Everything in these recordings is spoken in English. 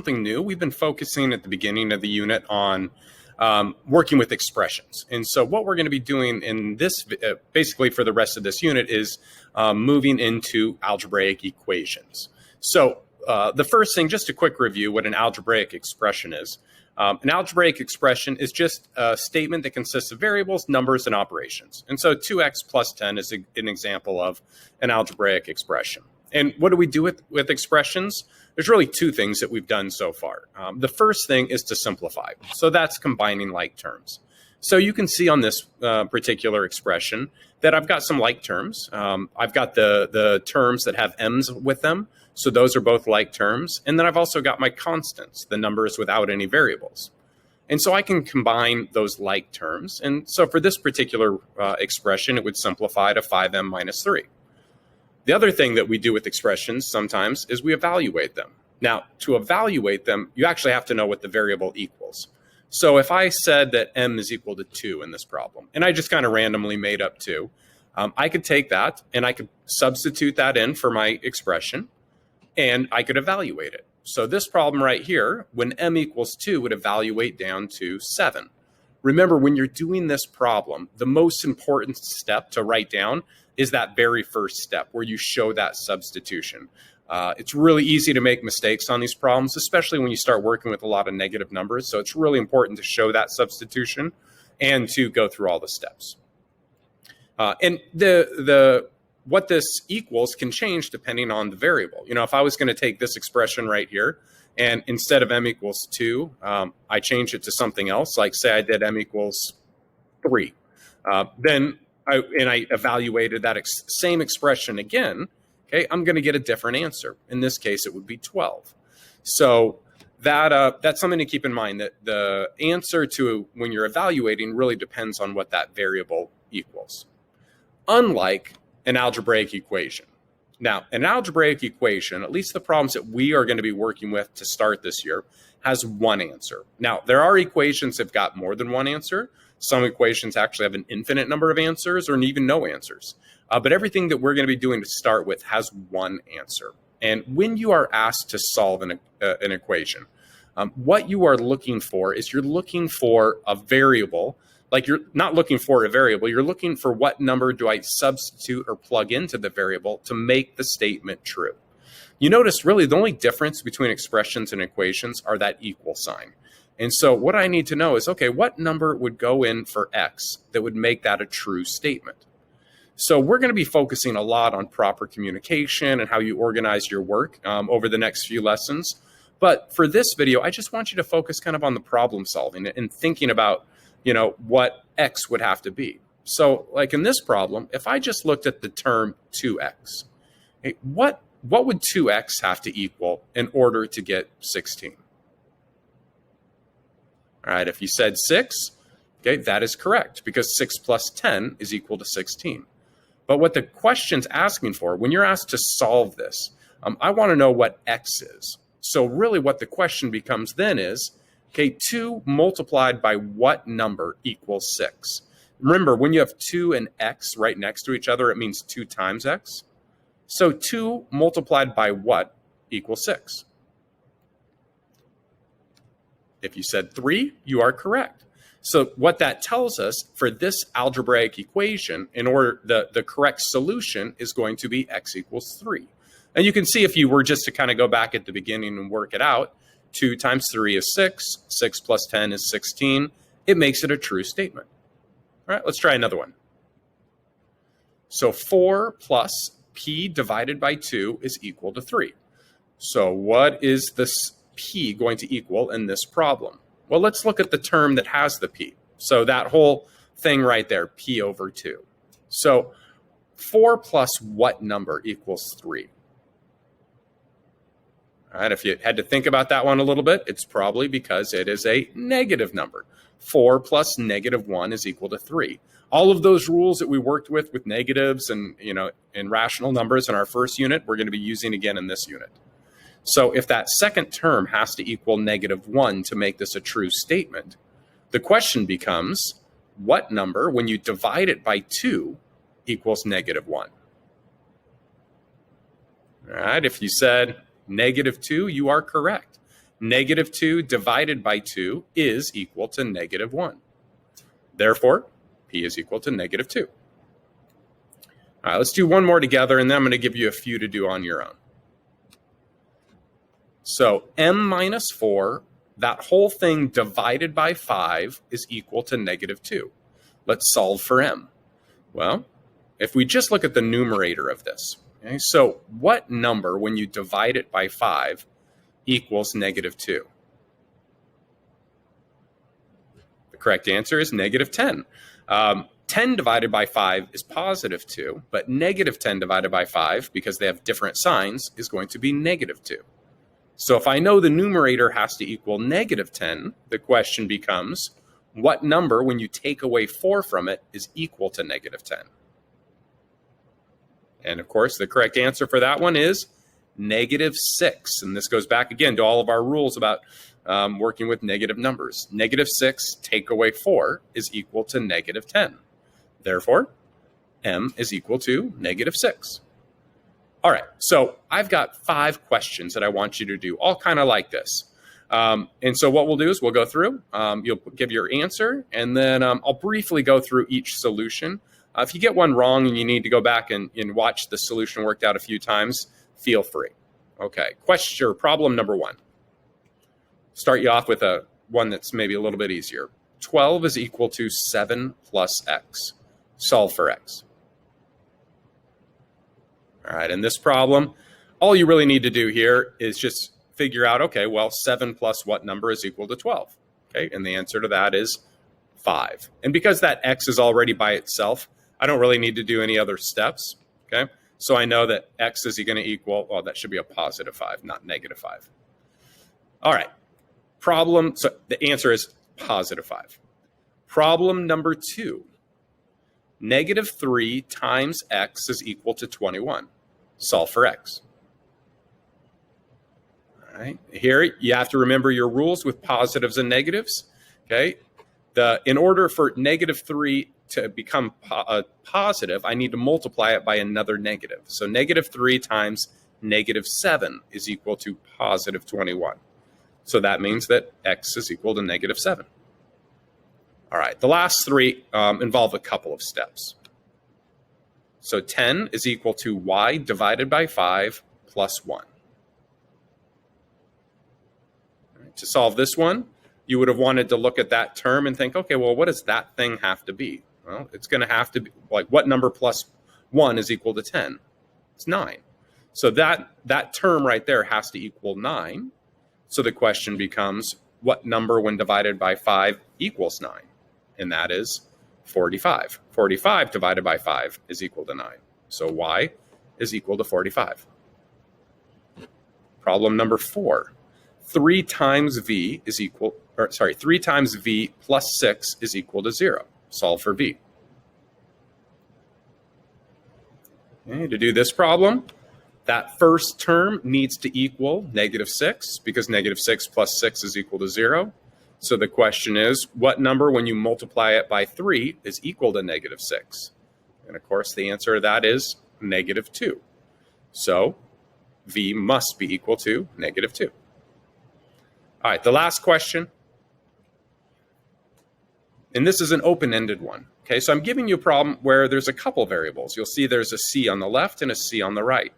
something new. We've been focusing at the beginning of the unit on working with expressions. And so what we're going to be doing in this, basically for the rest of this unit, is moving into algebraic equations. So the first thing, just a quick review, what an algebraic expression is. An algebraic expression is just a statement that consists of variables, numbers, and operations. And so 2x plus 10 is an example of an algebraic expression. And what do we do with expressions? There's really two things that we've done so far. The first thing is to simplify. So that's combining like terms. So you can see on this particular expression that I've got some like terms. I've got the terms that have m's with them. So those are both like terms. And then I've also got my constants, the numbers without any variables. And so I can combine those like terms. And so for this particular expression, it would simplify to 5m minus 3. The other thing that we do with expressions sometimes is we evaluate them. Now, to evaluate them, you actually have to know what the variable equals. So if I said that m is equal to 2 in this problem, and I just kind of randomly made up 2, I could take that and I could substitute that in for my expression, and I could evaluate it. So this problem right here, when m equals 2, would evaluate down to 7. Remember, when you're doing this problem, the most important step to write down is that very first step where you show that substitution. It's really easy to make mistakes on these problems, especially when you start working with a lot of negative numbers. So it's really important to show that substitution and to go through all the steps. And what this equals can change depending on the variable. You know, if I was going to take this expression right here, and instead of m equals 2, I change it to something else, like say I did m equals 3. Then I evaluated that same expression again, okay, I'm going to get a different answer. In this case, it would be 12. So that's something to keep in mind, that the answer to when you're evaluating really depends on what that variable equals. Unlike an algebraic equation. Now, an algebraic equation, at least the problems that we are going to be working with to start this year, has one answer. Now, there are equations that have got more than one answer. Some equations actually have an infinite number of answers or even no answers. But everything that we're going to be doing to start with has one answer. And when you are asked to solve an equation, what you are looking for is you're looking for a variable. Like, you're not looking for a variable, you're looking for what number do I substitute or plug into the variable to make the statement true. You notice really the only difference between expressions and equations are that equal sign. And so what I need to know is, okay, what number would go in for x that would make that a true statement? So we're going to be focusing a lot on proper communication and how you organize your work over the next few lessons. But for this video, I just want you to focus kind of on the problem solving and thinking about, you know, what x would have to be. So like in this problem, if I just looked at the term 2x, okay, what would 2x have to equal in order to get 16? All right, if you said 6, okay, that is correct, because 6 plus 10 is equal to 16. But what the question's asking for, when you're asked to solve this, I want to know what x is. So really what the question becomes then is, okay, 2 multiplied by what number equals 6? Remember, when you have 2 and x right next to each other, it means 2 times x. So 2 multiplied by what equals 6? If you said 3, you are correct. So what that tells us for this algebraic equation, in order the correct solution is going to be x equals 3. And you can see if you were just to kind of go back at the beginning and work it out, 2 times 3 is 6, 6 plus 10 is 16. It makes it a true statement. All right, let's try another one. So 4 plus p divided by 2 is equal to 3. So what is this p going to equal in this problem? Well, let's look at the term that has the p. So that whole thing right there, p over 2. So 4 plus what number equals 3? All right, if you had to think about that one a little bit, it's probably because it is a negative number. 4 plus negative 1 is equal to 3. All of those rules that we worked with negatives and, you know, and rational numbers in our first unit, we're going to be using again in this unit. So if that second term has to equal negative 1 to make this a true statement, the question becomes, what number, when you divide it by 2, equals negative 1? All right, if you said negative 2, you are correct. Negative 2 divided by 2 is equal to negative 1. Therefore, P is equal to negative 2. All right, let's do one more together, and then I'm going to give you a few to do on your own. So m minus 4, that whole thing divided by 5 is equal to negative 2. Let's solve for m. Well, if we just look at the numerator of this, okay, so what number, when you divide it by 5, equals negative 2? The correct answer is negative 10. 10 divided by 5 is positive 2, but negative 10 divided by 5, because they have different signs, is going to be negative 2. So if I know the numerator has to equal negative 10, the question becomes, what number, when you take away 4 from it, is equal to negative 10? And of course, the correct answer for that one is negative 6. And this goes back again to all of our rules about working with negative numbers. Negative 6 take away 4 is equal to negative 10. Therefore, m is equal to negative 6. All right, so I've got 5 questions that I want you to do, all kind of like this. And so what we'll do is we'll go through, you'll give your answer, and then I'll briefly go through each solution. If you get one wrong and you need to go back and watch the solution worked out a few times, feel free. Okay, question or problem number 1. Start you off with one that's maybe a little bit easier. 12 is equal to 7 plus x. Solve for x. All right, in this problem, all you really need to do here is just figure out, okay, well, 7 plus what number is equal to 12? Okay, and the answer to that is 5. And because that x is already by itself, I don't really need to do any other steps, okay? So I know that x is going to equal, well, that should be a positive 5, not negative 5. All right, so the answer is positive 5. Problem number 2. Negative 3 times x is equal to 21. Solve for x. All right, here you have to remember your rules with positives and negatives, okay? In order for negative 3 to become positive, I need to multiply it by another negative. So negative 3 times negative 7 is equal to positive 21. So that means that x is equal to negative 7. All right, the last 3 involve a couple of steps. So 10 is equal to y divided by 5 plus 1. All right, to solve this one, you would have wanted to look at that term and think, okay, well, what does that thing have to be? Well, it's going to have to be, like, what number plus 1 is equal to 10? It's 9. So that term right there has to equal 9. So the question becomes, what number when divided by 5 equals 9? And that is 45. 45 divided by 5 is equal to 9. So y is equal to 45. Problem number 4. 3 times v plus 6 is equal to 0. Solve for v. Okay, to do this problem, that first term needs to equal negative 6 because negative 6 plus 6 is equal to 0. So the question is, what number, when you multiply it by 3, is equal to negative 6? And of course, the answer to that is negative 2. So v must be equal to negative 2. All right, the last question. And this is an open-ended one. Okay, so I'm giving you a problem where there's a couple variables. You'll see there's a c on the left and a c on the right.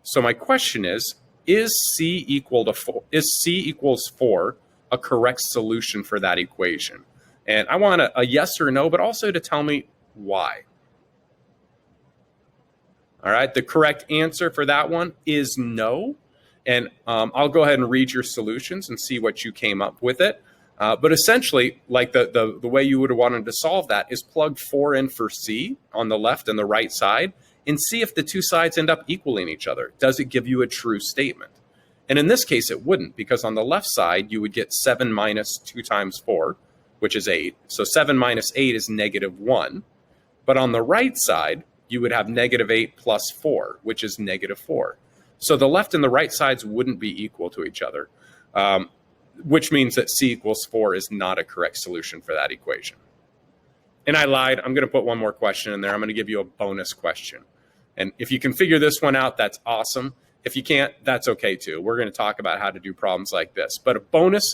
So my question is c equals 4 a correct solution for that equation? And I want a yes or no, but also to tell me why. All right, the correct answer for that one is no. And I'll go ahead and read your solutions and see what you came up with it. But essentially, like the way you would have wanted to solve that is plug 4 in for c on the left and the right side and see if the two sides end up equaling each other. Does it give you a true statement? And in this case, it wouldn't, because on the left side, you would get 7 minus 2 times 4, which is 8. So 7 minus 8 is negative 1. But on the right side, you would have negative 8 plus 4, which is negative 4. So the left and the right sides wouldn't be equal to each other, which means that c equals 4 is not a correct solution for that equation. And I lied. I'm going to put one more question in there. I'm going to give you a bonus question. And if you can figure this one out, that's awesome. If you can't, that's okay too. We're going to talk about how to do problems like this. But a bonus